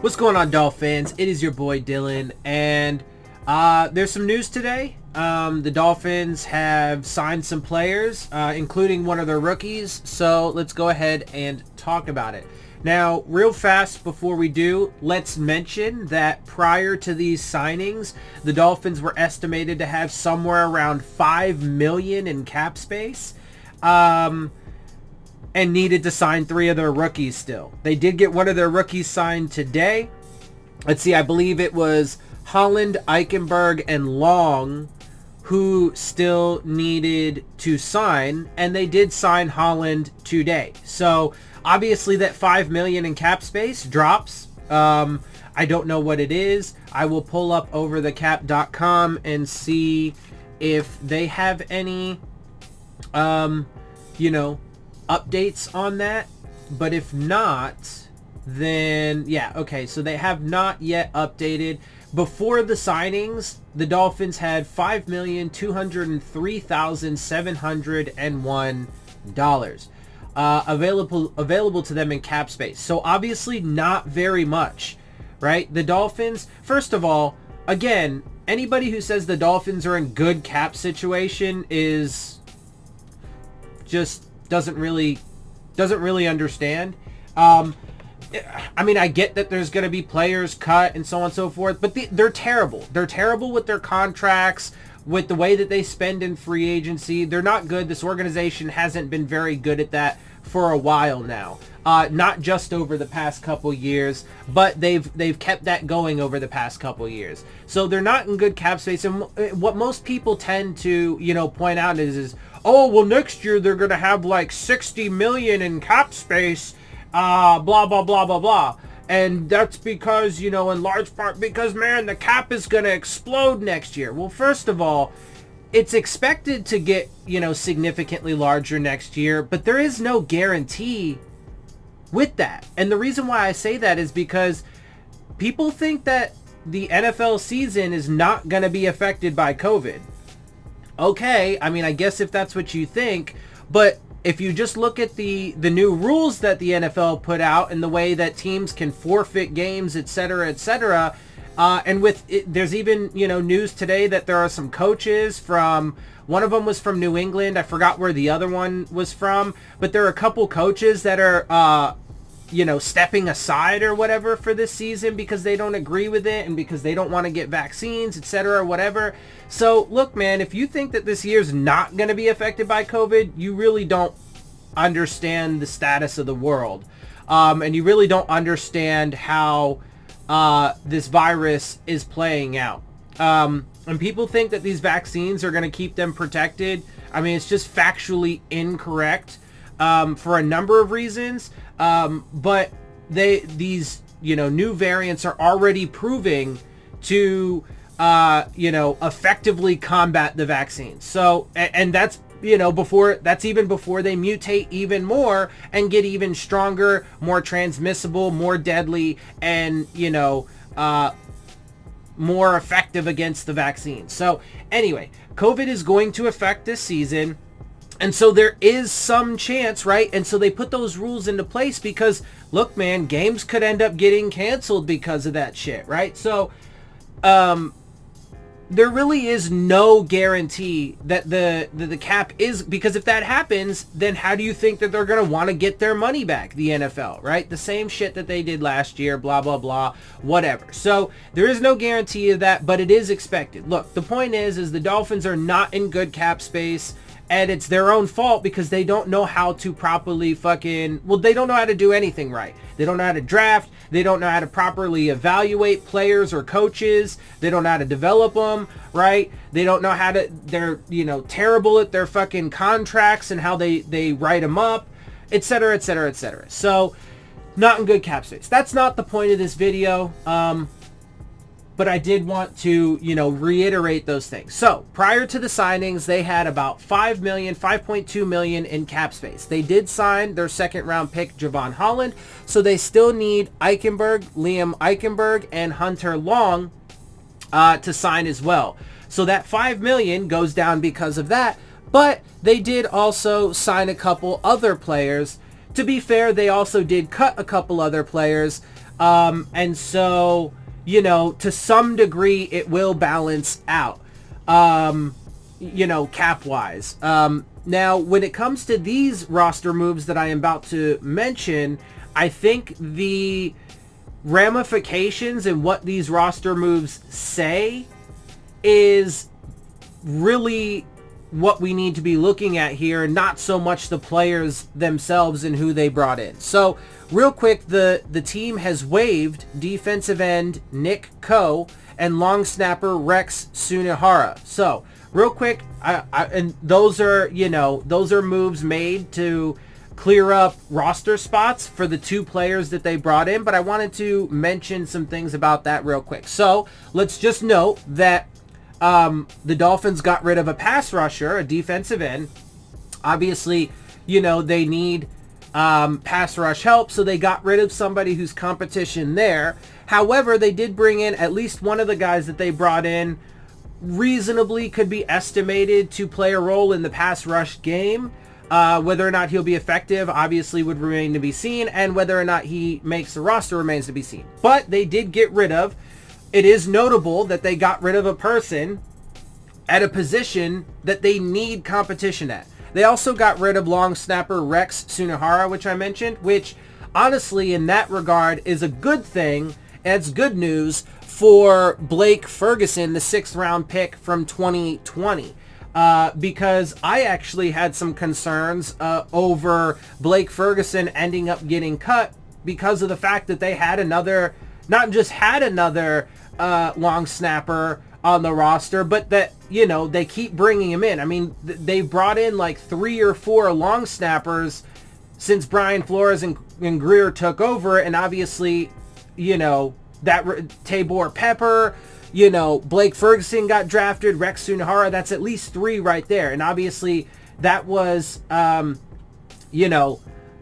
What's going on, Dolphins? It is your boy Dillon, and there's some news today. The Dolphins have signed some players, including one of their rookies, so let's go ahead and talk about it. Now, real fast before we do, let's mention that prior to these signings, the Dolphins were estimated to have somewhere around $5 million in cap space. And needed to sign 3 of their rookies still. They did get one of their rookies signed today. Let's see, I believe it was Holland, Eichenberg, and Long who still needed to sign, and they did sign Holland today. So obviously that $5 million in cap space drops. I don't know what it is. I will pull up overthecap.com and see if they have any updates on that, but if not, then yeah, okay, so they have not yet updated. Before the signings, the Dolphins had $5,203,701 available to them in cap space. So obviously not very much, right? The Dolphins, first of all, again, anybody who says the Dolphins are in good cap situation is just doesn't really understand. I mean, I get that there's going to be players cut and so on and so forth, but they're terrible. They're terrible with their contracts, with the way that they spend in free agency. They're not good. This organization hasn't been very good at that for a while now. Not just over the past couple years, but they've kept that going over the past couple years. So they're not in good cap space. And what most people tend to, point out is, oh, well, next year they're going to have like $60 million in cap space, blah, blah, blah, blah, blah. And that's because, in large part because, man, the cap is going to explode next year. Well, first of all, it's expected to get, significantly larger next year, but there is no guarantee with that. And the reason why I say that is because people think that the NFL season is not going to be affected by COVID. Okay, I mean, I guess if that's what you think, but if you just look at the new rules that the NFL put out and the way that teams can forfeit games, etc., and with it, there's even, news today that there are some coaches from, one of them was from New England, I forgot where the other one was from, but there are a couple coaches that are, stepping aside or whatever for this season because they don't agree with it and because they don't want to get vaccines, etc., whatever. So look, man, if you think that this year's not going to be affected by COVID, you really don't understand the status of the world. And you really don't understand how this virus is playing out. And people think that these vaccines are going to keep them protected. I mean, it's just factually incorrect for a number of reasons. But these new variants are already proving to effectively combat the vaccine. So, and that's even before they mutate even more and get even stronger, more transmissible, more deadly, and more effective against the vaccine. So anyway, COVID is going to affect this season. And so there is some chance, right? And so they put those rules into place because, look, man, games could end up getting canceled because of that shit, right? So there really is no guarantee that the cap is, because if that happens, then how do you think that they're going to want to get their money back, the NFL, right? The same shit that they did last year, blah, blah, blah, whatever. So there is no guarantee of that, but it is expected. Look, the point is the Dolphins are not in good cap space. And it's their own fault because they don't know how to properly they don't know how to do anything right. They don't know how to draft. They don't know how to properly evaluate players or coaches. They don't know how to develop them, right? They don't know how to, they're, terrible at their fucking contracts and how they write them up, etc., etc., etc. So, not in good cap space. That's not the point of this video. But I did want to, reiterate those things. So prior to the signings, they had about $5.2 million in cap space. They did sign their second round pick, Kravon Holland. So they still need Liam Eichenberg, and Hunter Long to sign as well. So that $5 million goes down because of that. But they did also sign a couple other players. To be fair, they also did cut a couple other players. And so, to some degree, it will balance out, cap-wise. Now, when it comes to these roster moves that I am about to mention, I think the ramifications and what these roster moves say is really what we need to be looking at here, not so much the players themselves and who they brought in. So real quick, the team has waived defensive end Nick Coe and long snapper Rex Sunihara. So real quick, and those are moves made to clear up roster spots for the two players that they brought in, but I wanted to mention some things about that real quick. So let's just note that the Dolphins got rid of a pass rusher, a defensive end. Obviously, they need pass rush help, so they got rid of somebody who's competition there. However, they did bring in at least one of the guys that they brought in reasonably could be estimated to play a role in the pass rush game. Whether or not he'll be effective obviously would remain to be seen, and whether or not he makes the roster remains to be seen. But they did get rid of, it is notable that they got rid of a person at a position that they need competition at. They also got rid of long snapper Rex Sunihara, which I mentioned, which honestly in that regard is a good thing. It's good news for Blake Ferguson, the 6th round pick from 2020. Because I actually had some concerns over Blake Ferguson ending up getting cut because of the fact that they had another, not just had another long snapper on the roster, but that, they keep bringing him in. I mean, they brought in like 3 or 4 long snappers since Brian Flores and Greer took over, and obviously, that Tabor Pepper, Blake Ferguson got drafted, Rex Sunihara, that's at least 3 right there. And obviously that was,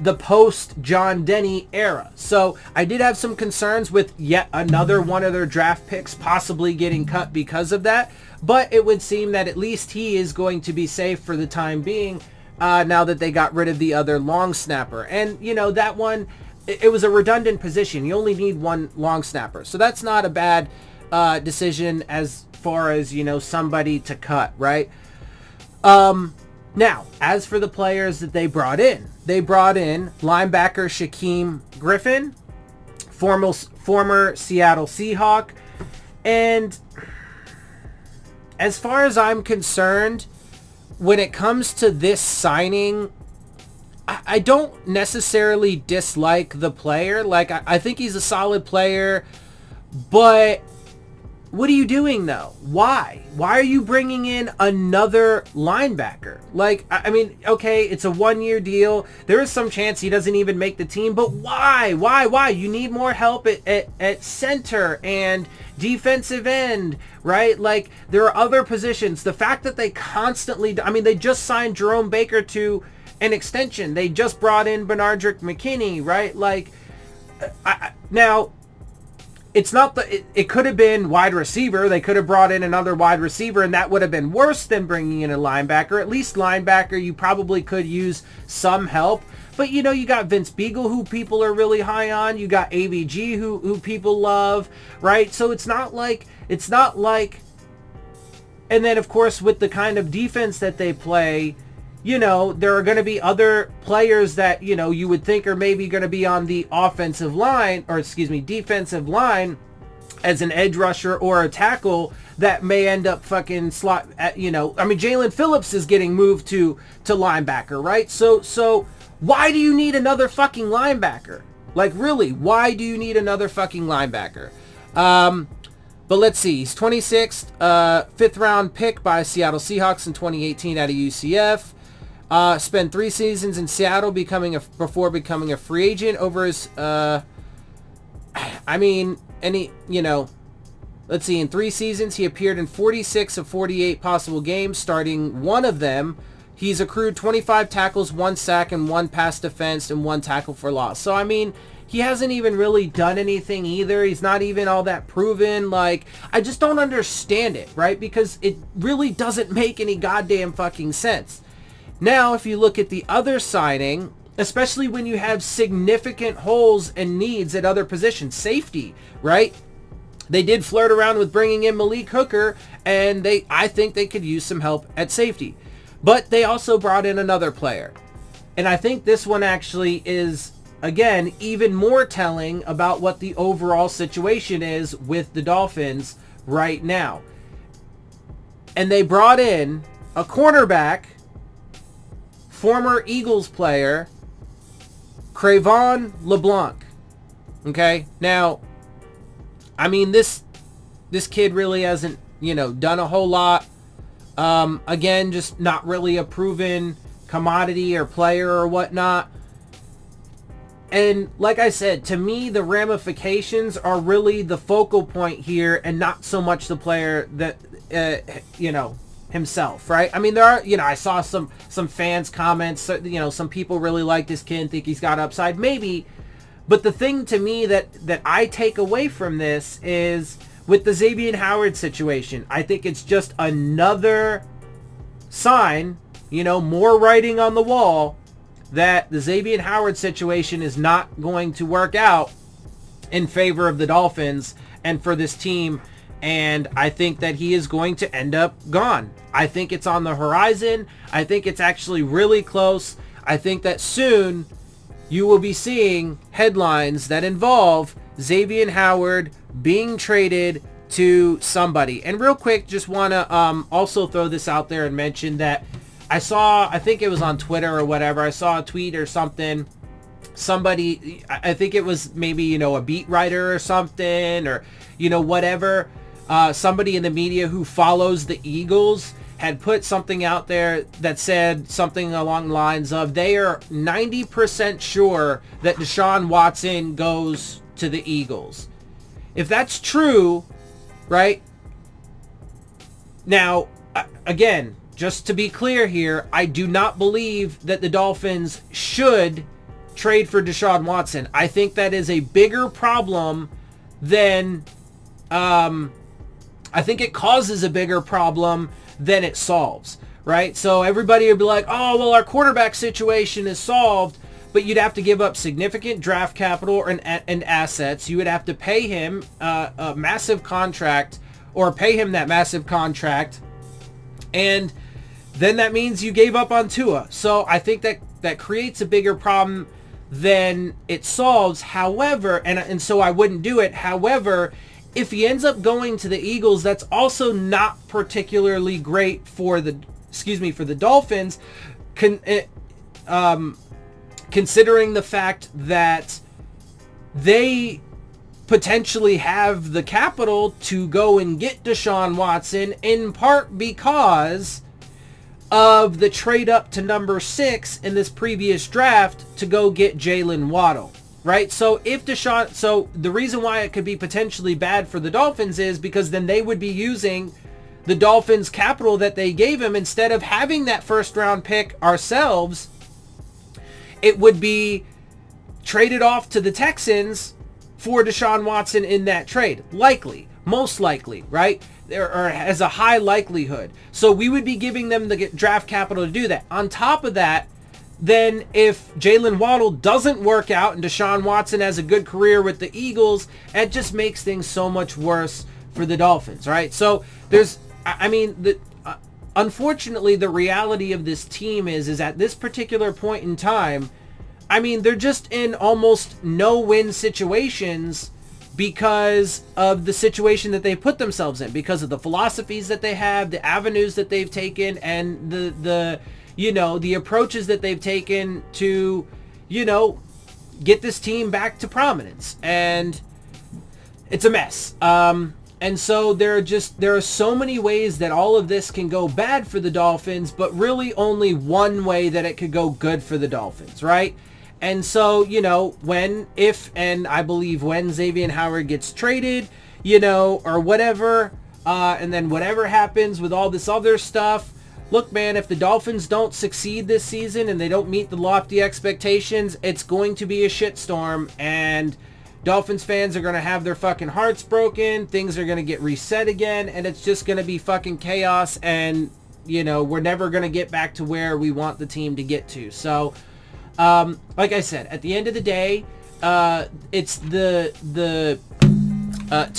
the post-John Denny era. So I did have some concerns with yet another one of their draft picks possibly getting cut because of that. But it would seem that at least he is going to be safe for the time being now that they got rid of the other long snapper. And, that one, it was a redundant position. You only need one long snapper. So that's not a bad decision as far as, somebody to cut, right? Now, as for the players that they brought in linebacker Shaquem Griffin, former Seattle Seahawk. And as far as I'm concerned, when it comes to this signing, I don't necessarily dislike the player. Like, I think he's a solid player, but what are you doing though? Why? Why are you bringing in another linebacker? Like, I mean, okay, it's a 1-year deal. There is some chance he doesn't even make the team, but why? Why? You need more help at center and defensive end, right? Like, there are other positions. The fact that they constantly, they just signed Jerome Baker to an extension. They just brought in Benardrick McKinney, right? Like, now, it's not it could have been wide receiver. They could have brought in another wide receiver, and that would have been worse than bringing in a linebacker. At least linebacker, you probably could use some help. But, you got Vince Beagle, who people are really high on. You got AVG, who people love, right? So it's not like, and then, of course, with the kind of defense that they play, there are going to be other players that, you would think are maybe going to be on the defensive line as an edge rusher or a tackle that may end up fucking slot at, Jalen Phillips is getting moved to linebacker, right? So why do you need another fucking linebacker? Like, really, why do you need another fucking linebacker? But let's see, he's 26th, 5th round pick by Seattle Seahawks in 2018 out of UCF. Spent 3 seasons in Seattle before becoming a free agent over his, let's see, in 3 seasons, he appeared in 46 of 48 possible games, starting one of them. He's accrued 25 tackles, 1 sack, and 1 pass defense, and 1 tackle for loss. So, he hasn't even really done anything either. He's not even all that proven. Like, I just don't understand it, right? Because it really doesn't make any goddamn fucking sense. Now, if you look at the other signing, especially when you have significant holes and needs at other positions. Safety, right? They did flirt around with bringing in Malik Hooker, and I think they could use some help at safety. But they also brought in another player. And I think this one actually is, again, even more telling about what the overall situation is with the Dolphins right now. And they brought in a cornerback, former Eagles player, Kravon LeBlanc. Okay? Now, I mean, this kid really hasn't, done a whole lot. Again, just not really a proven commodity or player or whatnot. And like I said, to me, the ramifications are really the focal point here and not so much the player that, himself, right? I mean, there are, I saw some fans comments, some people really like this kid and think he's got upside. Maybe. But the thing to me that I take away from this is with the Xavier Howard situation, I think it's just another sign, more writing on the wall that the Xavier Howard situation is not going to work out in favor of the Dolphins and for this team. And I think that he is going to end up gone. I think it's on the horizon. I think it's actually really close. I think that soon you will be seeing headlines that involve Xavier Howard being traded to somebody. And real quick, just want to also throw this out there and mention that I think it was on Twitter or whatever, I saw a tweet or something. Somebody, I think it was maybe, a beat writer or something, or, whatever. Somebody in the media who follows the Eagles had put something out there that said something along the lines of they are 90% sure that Deshaun Watson goes to the Eagles. If that's true, right? Now, again, just to be clear here, I do not believe that the Dolphins should trade for Deshaun Watson. I think that is a bigger problem than, I think it causes a bigger problem than it solves, right? So everybody would be like, oh, well, our quarterback situation is solved, but you'd have to give up significant draft capital and assets. You would have to pay him a massive contract, or pay him that massive contract, and then that means you gave up on Tua. So I think that creates a bigger problem than it solves. However, and so I wouldn't do it. However, if he ends up going to the Eagles, that's also not particularly great for the Dolphins, considering the fact that they potentially have the capital to go and get Deshaun Watson, in part because of the trade up to number 6 in this previous draft to go get Jalen Waddle, right? So the reason why it could be potentially bad for the Dolphins is because then they would be using the Dolphins' capital that they gave him. Instead of having that first round pick ourselves, it would be traded off to the Texans for Deshaun Watson in that trade. Likely, most likely, right? Or has a high likelihood. So we would be giving them the draft capital to do that. On top of that, then if Jalen Waddle doesn't work out and Deshaun Watson has a good career with the Eagles, it just makes things so much worse for the Dolphins, right? So unfortunately, the reality of this team is at this particular point in time, they're just in almost no-win situations because of the situation that they put themselves in, because of the philosophies that they have, the avenues that they've taken, and the approaches that they've taken to, get this team back to prominence. And it's a mess. And so there are so many ways that all of this can go bad for the Dolphins, but really only one way that it could go good for the Dolphins, right? And so, if I believe when Xavier Howard gets traded, or whatever, and then whatever happens with all this other stuff, look, man, if the Dolphins don't succeed this season and they don't meet the lofty expectations, it's going to be a shitstorm, and Dolphins fans are going to have their fucking hearts broken, things are going to get reset again, and it's just going to be fucking chaos, and, we're never going to get back to where we want the team to get to. So, like I said, at the end of the day, it's to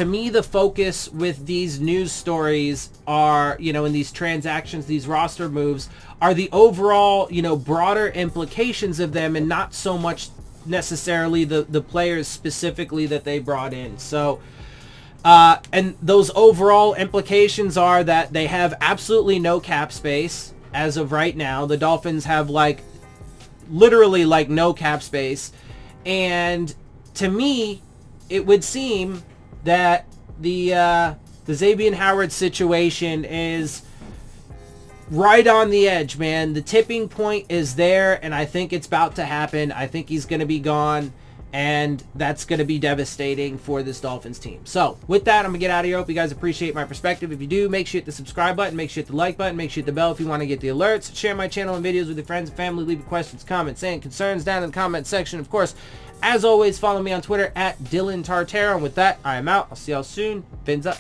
me, the focus with these news stories are, in these transactions, these roster moves, are the overall, broader implications of them, and not so much necessarily the players specifically that they brought in. So, and those overall implications are that they have absolutely no cap space as of right now. The Dolphins have literally no cap space. And to me, it would seem that the Xavier Howard situation is right on the edge, man. The tipping point is there, and I think it's about to happen. I think he's going to be gone, and that's going to be devastating for this Dolphins team. So with that, I'm going to get out of here. Hope you guys appreciate my perspective. If you do, make sure you hit the subscribe button, make sure you hit the like button, make sure you hit the bell if you want to get the alerts. Share my channel and videos with your friends and family. Leave your questions, comments, and concerns down in the comment section. Of course, as always, follow me on Twitter at Dillon Tartaro. And with that, I am out. I'll see y'all soon. Phins up.